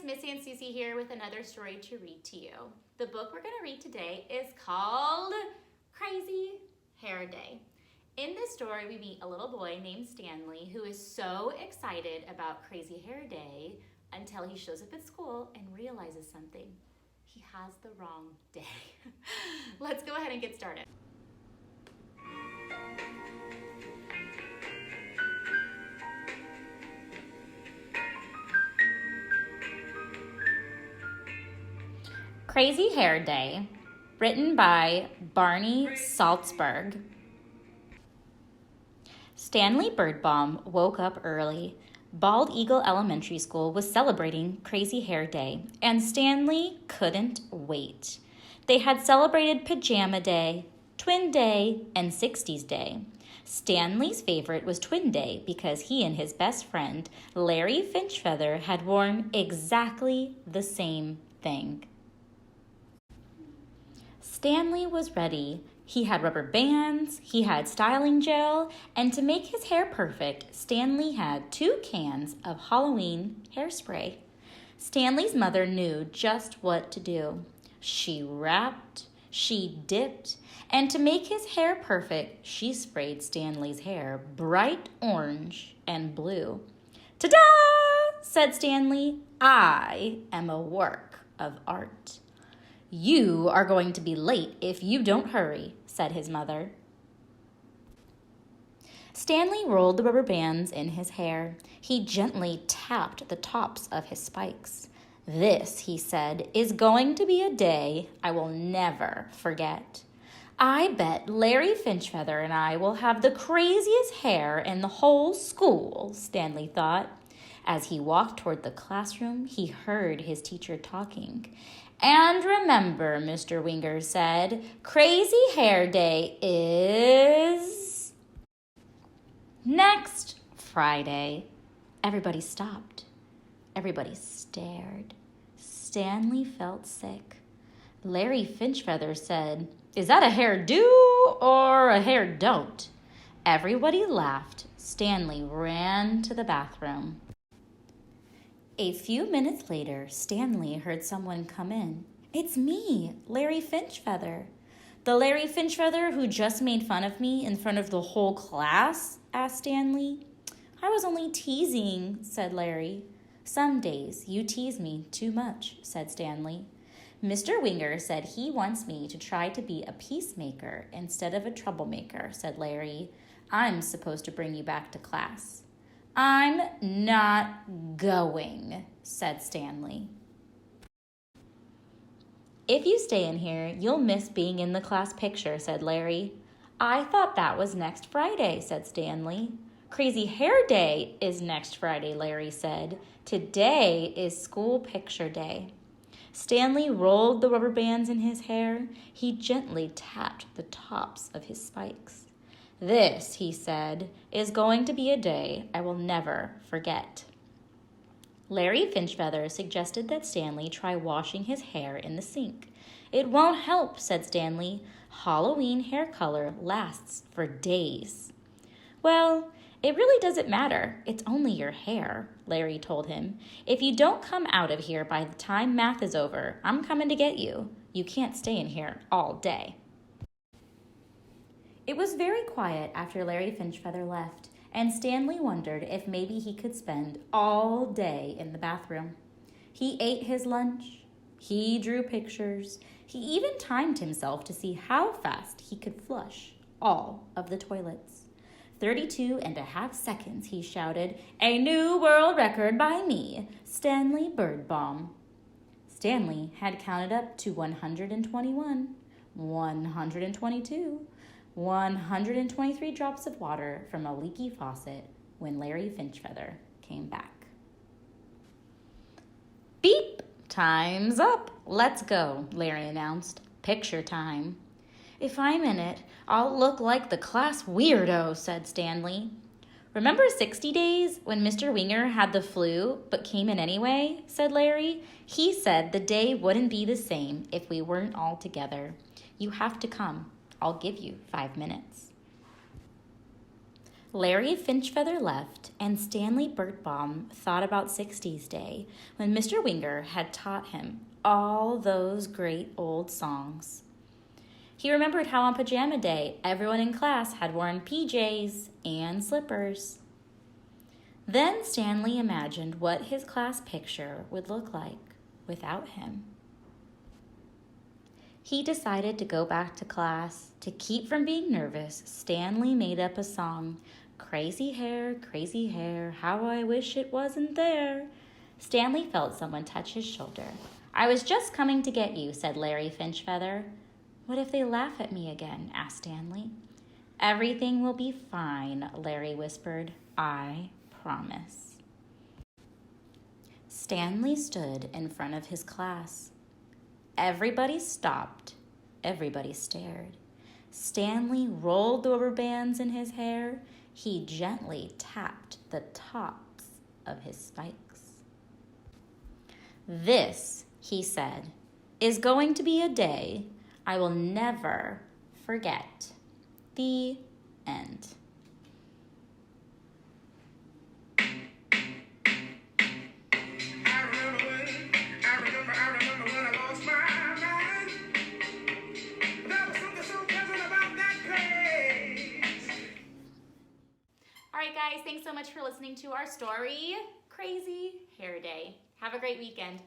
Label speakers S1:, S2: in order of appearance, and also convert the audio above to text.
S1: Missy and Susie here with another story to read to you. The book we're going to read today is called Crazy Hair Day. In this story, we meet a little boy named Stanley who is so excited about Crazy Hair Day until he shows up at school and realizes something. He has the wrong day. Let's go ahead and get started. Crazy Hair Day, written by Barney Salzberg. Stanley Birdbaum woke up early. Bald Eagle Elementary School was celebrating Crazy Hair Day, and Stanley couldn't wait. They had celebrated Pajama Day, Twin Day, and 60s Day. Stanley's favorite was Twin Day because he and his best friend, Larry Finchfeather, had worn exactly the same thing. Stanley was ready. He had rubber bands, he had styling gel, and to make his hair perfect, Stanley had 2 cans of Halloween hairspray. Stanley's mother knew just what to do. She wrapped, she dipped, and to make his hair perfect, she sprayed Stanley's hair bright orange and blue. "Ta-da!" said Stanley. "I am a work of art." "You are going to be late if you don't hurry," said his mother. Stanley rolled the rubber bands in his hair. He gently tapped the tops of his spikes. "This," he said, "is going to be a day I will never forget. I bet Larry Finchfeather and I will have the craziest hair in the whole school," Stanley thought. As he walked toward the classroom, he heard his teacher talking. "And remember," Mr. Winger said, "Crazy Hair Day is next Friday." Everybody stopped. Everybody stared. Stanley felt sick. Larry Finchfeather said, "Is that a hair do or a hair don't?" Everybody laughed. Stanley ran to the bathroom. A few minutes later, Stanley heard someone come in. "It's me, Larry Finchfeather." "The Larry Finchfeather who just made fun of me in front of the whole class?" asked Stanley. "I was only teasing," said Larry. "Some days you tease me too much," said Stanley. "Mr. Winger said he wants me to try to be a peacemaker instead of a troublemaker," said Larry. "I'm supposed to bring you back to class." "I'm not going," said Stanley. "If you stay in here, you'll miss being in the class picture," said Larry. "I thought that was next Friday," said Stanley. "Crazy Hair Day is next Friday," Larry said. "Today is school picture day." Stanley rolled the rubber bands in his hair. He gently tapped the tops of his spikes. "This," he said, "is going to be a day I will never forget." Larry Finchfeather suggested that Stanley try washing his hair in the sink. "It won't help," said Stanley. "Halloween hair color lasts for days." "Well, it really doesn't matter. It's only your hair," Larry told him. "If you don't come out of here by the time math is over, I'm coming to get you. You can't stay in here all day." It was very quiet after Larry Finchfeather left, and Stanley wondered if maybe he could spend all day in the bathroom. He ate his lunch. He drew pictures. He even timed himself to see how fast he could flush all of the toilets. 32.5 seconds, he shouted. "A new world record by me, Stanley Birdbaum." Stanley had counted up to 121, 122, 123 drops of water from a leaky faucet when Larry Finchfeather came back. "Beep! Time's up. Let's go," Larry announced. "Picture time." "If I'm in it, I'll look like the class weirdo," said Stanley. "Remember 60 days when Mr. Winger had the flu but came in anyway?" said Larry. "He said the day wouldn't be the same if we weren't all together. You have to come. I'll give you 5 minutes." Larry Finchfeather left, and Stanley Birtbaum thought about 60s Day when Mr. Winger had taught him all those great old songs. He remembered how on Pajama Day everyone in class had worn PJs and slippers. Then Stanley imagined what his class picture would look like without him. He decided to go back to class. To keep from being nervous, Stanley made up a song. Crazy hair, how I wish it wasn't there. Stanley felt someone touch his shoulder. I was just coming to get you, said Larry Finchfeather. What if they laugh at me again? Asked Stanley. Everything will be fine, Larry whispered. I promise. Stanley stood in front of his class. Everybody stopped. Everybody stared. Stanley rolled the rubber bands in his hair. He gently tapped the tops of his spikes. This, he said, is going to be a day I will never forget. The end. All right, guys, thanks so much for listening to our story, Crazy Hair Day. Have a great weekend.